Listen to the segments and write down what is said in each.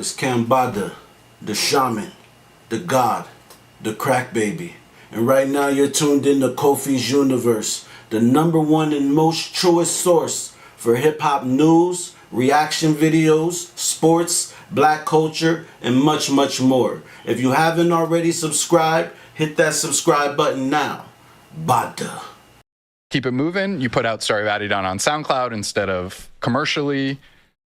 It's Kambada, the shaman, the god, the crack baby. And right now you're tuned in to Kofi's Universe, the #1 and most truest source for hip-hop news, reaction videos, sports, black culture, and much, much more. If you haven't already subscribed, hit that subscribe button now. Bada. Keep it moving. You put out Story of Adidon on SoundCloud instead of commercially.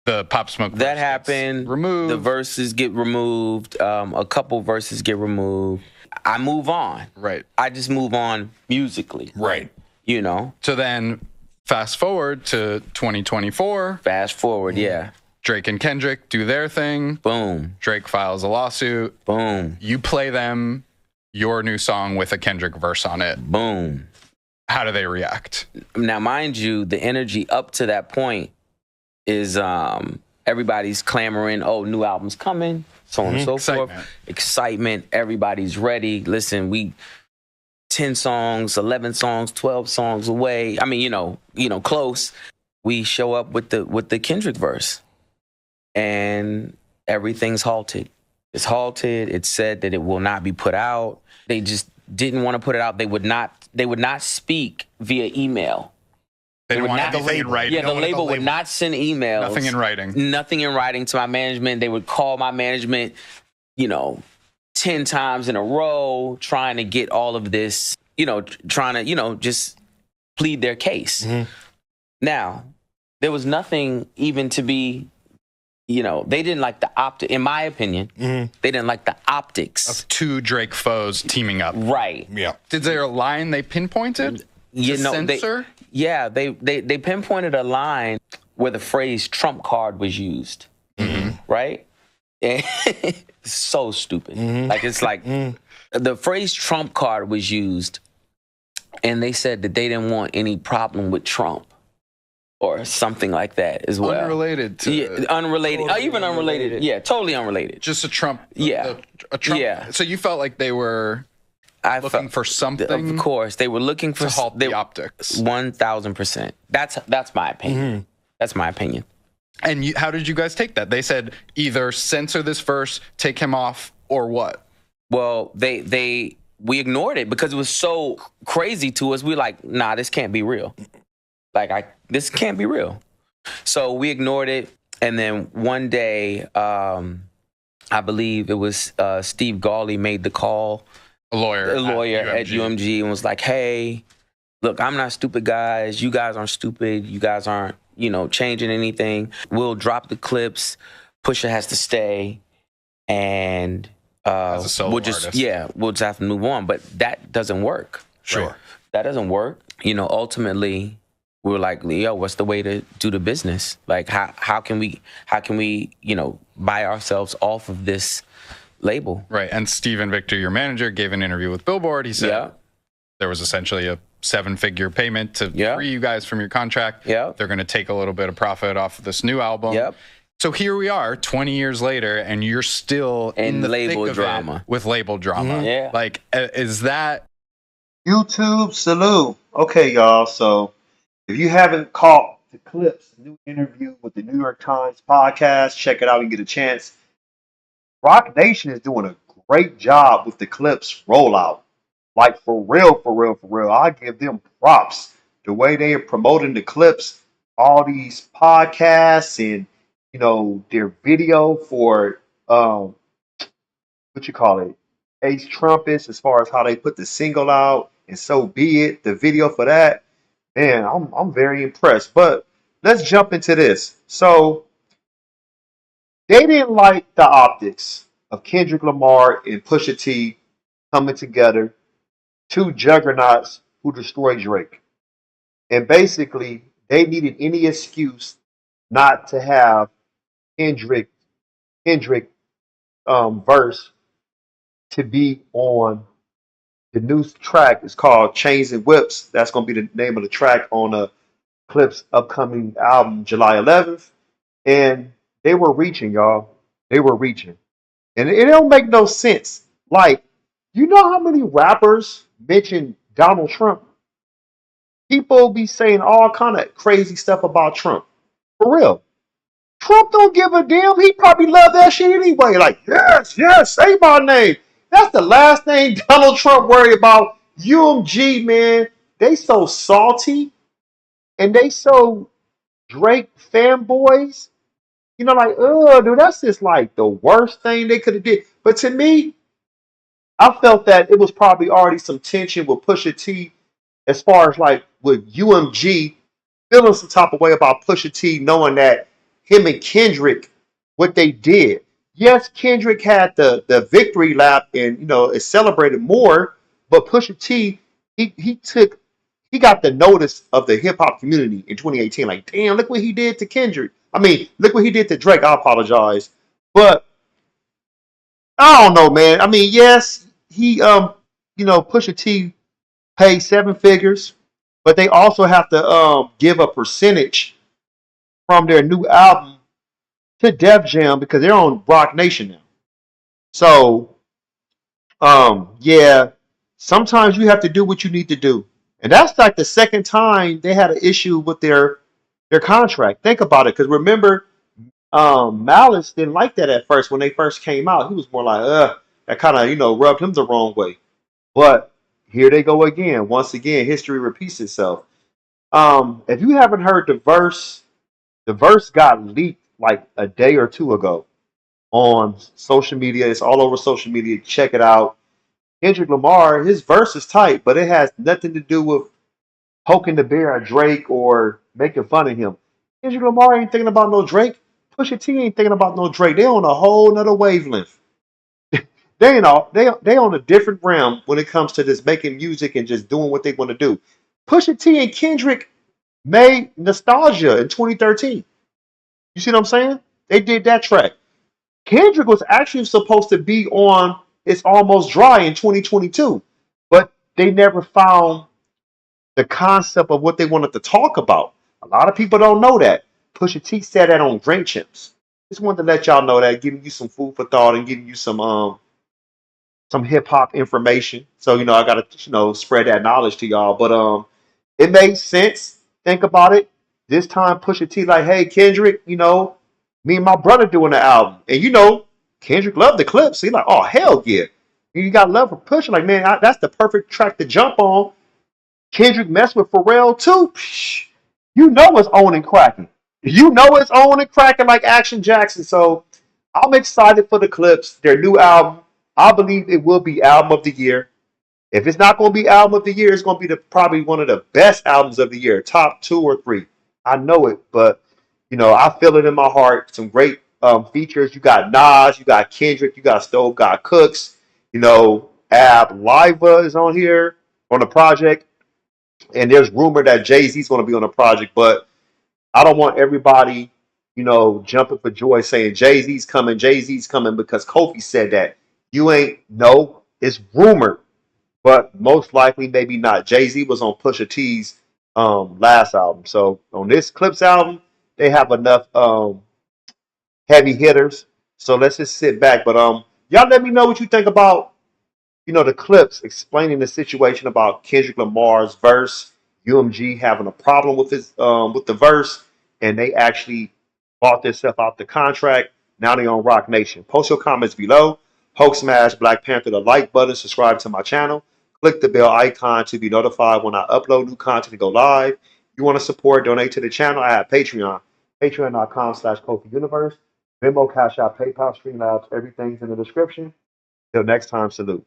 The Pop Smoke that happened. Removed. The verses get removed. A couple verses get removed. I move on. Right. I just move on musically. Right. You know. So then, fast forward to 2024. Fast forward, yeah. Drake and Kendrick do their thing. Boom. Drake files a lawsuit. Boom. You play them your new song with a Kendrick verse on it. Boom. How do they react? Now, mind you, the energy up to that point is everybody's clamoring, oh, new album's coming, so on and so forth. Excitement. Everybody's ready. Listen, we 10 songs, 11 songs, 12 songs away. I mean, you know, close. We show up with the Kendrick verse, and everything's halted. It's halted. It's said that it will not be put out. They just didn't want to put it out. They would not speak via email. They didn't want anything in writing. Yeah, the label would not send emails. Nothing in writing. Nothing in writing to my management. They would call my management, 10 times in a row, trying to get all of this, trying to, just plead their case. Mm-hmm. Now, there was nothing even to be, they didn't like the optic, in my opinion, they didn't like the optics. Of two Drake foes teaming up. Right. Yeah. Did there a line they pinpointed? Censor? They pinpointed a line where the phrase Trump card was used, right? So stupid. Like, it's like the phrase Trump card was used, and they said that they didn't want any problem with Trump or something like that as well. Unrelated to... unrelated. Totally even unrelated. Yeah, totally unrelated. Just a Trump. Yeah. A Trump. Yeah. So you felt like they were... looking for something. Of course, they were looking for to halt the optics. 1,000%. That's my opinion. That's my opinion. And how did you guys take that? They said either censor this verse, take him off, or what? Well, we ignored it because it was so crazy to us. We were like, nah, this can't be real. This can't be real. So we ignored it, and then one day, I believe it was Steve Gawley made the call. A lawyer at UMG, and was like, hey, look, I'm not stupid, guys. You guys aren't stupid. You guys aren't, changing anything. We'll drop the clips. Pusha has to stay. And as a solo artist. We'll just have to move on. But that doesn't work. Sure. Right? That doesn't work. Ultimately, we were like, yo, what's the way to do the business? Like, how can we, buy ourselves off of this label? Right. And Steven Victor, your manager, gave an interview with Billboard. He said there was essentially a 7-figure payment to free you guys from your contract. They're going to take a little bit of profit off of this new album. So here we are 20 years later, and you're still in the label thick of drama. It with label drama. Like, is that... YouTube salute. Okay, y'all. So if you haven't caught the Clipse new interview with the New York Times podcast, check it out and get a chance. Rock Nation is doing a great job with the Clipse rollout. Like, for real. I give them props. The way they are promoting the Clipse, all these podcasts and, their video for, Ace Trumpets, as far as how they put the single out, and So Be It, the video for that. Man, I'm very impressed. But let's jump into this. So, they didn't like the optics of Kendrick Lamar and Pusha T coming together, two juggernauts who destroyed Drake. And basically, they needed any excuse not to have Kendrick verse to be on the new track. It's called Chains and Whips. That's going to be the name of the track on the Clipse upcoming album, July 11th. And they were reaching, y'all. They were reaching. And it don't make no sense. Like, you know how many rappers mention Donald Trump? People be saying all kind of crazy stuff about Trump. For real. Trump don't give a damn. He probably love that shit anyway. Like, yes, yes, say my name. That's the last thing Donald Trump worried about. UMG, man, they so salty and they so Drake fanboys. You know, like, oh, dude, that's just like the worst thing they could have did. But to me, I felt that it was probably already some tension with Pusha T as far as like with UMG feeling some type of way about Pusha T, knowing that him and Kendrick, what they did. Yes, Kendrick had the victory lap and it celebrated more, but Pusha T, he got the notice of the hip hop community in 2018. Like, damn, look what he did to Kendrick. I mean, look what he did to Drake. I apologize, but I don't know, man. I mean, yes, he Pusha T paid 7 figures, but they also have to give a percentage from their new album to Def Jam because they're on Rock Nation now. So, yeah, sometimes you have to do what you need to do, and that's like the second time they had an issue with their contract. Think about it, because remember, Malice didn't like that at first when they first came out. He was more like, that kind of rubbed him the wrong way. But here they go again. Once again, history repeats itself. If you haven't heard the verse got leaked like a day or two ago on social media. It's all over social media. Check it out. Kendrick Lamar, his verse is tight, but it has nothing to do with poking the bear at Drake or making fun of him. Kendrick Lamar ain't thinking about no Drake. Pusha T ain't thinking about no Drake. They on a whole nother wavelength. They on a different realm when it comes to just making music and just doing what they want to do. Pusha T and Kendrick made Nostalgia in 2013. You see what I'm saying? They did that track. Kendrick was actually supposed to be on It's Almost Dry in 2022, but they never found the concept of what they wanted to talk about. A lot of people don't know that. Pusha T said that on Drink Champs. Just wanted to let y'all know that, giving you some food for thought and giving you some hip hop information. So I gotta spread that knowledge to y'all. But it made sense. Think about it. This time Pusha T like, hey Kendrick, me and my brother doing the album, and Kendrick loved the Clipse. He like, oh hell yeah. And you got love for Pusha. Like, man, that's the perfect track to jump on. Kendrick messed with Pharrell too. Psh, it's on and cracking. It's on and cracking like Action Jackson. So I'm excited for the Clipse, their new album. I believe it will be album of the year. If it's not going to be album of the year, it's going to be probably one of the best albums of the year, top 2 or 3. I know it, but I feel it in my heart. Some great features. You got Nas, you got Kendrick, you got Stove, got Cooks. Ab Liva is on here on the project, and there's rumor that Jay-Z's going to be on the project, but I don't want everybody, jumping for joy saying Jay-Z's coming because Kofi said that. You ain't no, it's rumored, but most likely maybe not. Jay-Z was on Pusha T's last album. So on this Clipse album, they have enough heavy hitters. So let's just sit back. But y'all let me know what you think about the Clipse explaining the situation about Kendrick Lamar's verse, UMG having a problem with with the verse, and they actually bought themselves out the contract. Now they on Rock Nation. Post your comments below. Poke smash Black Panther the like button. Subscribe to my channel. Click the bell icon to be notified when I upload new content and go live. You want to support, donate to the channel, I have Patreon. Patreon.com/Kofi Universe. Venmo, Cash App, PayPal, Streamlabs. Everything's in the description. Till next time, salute.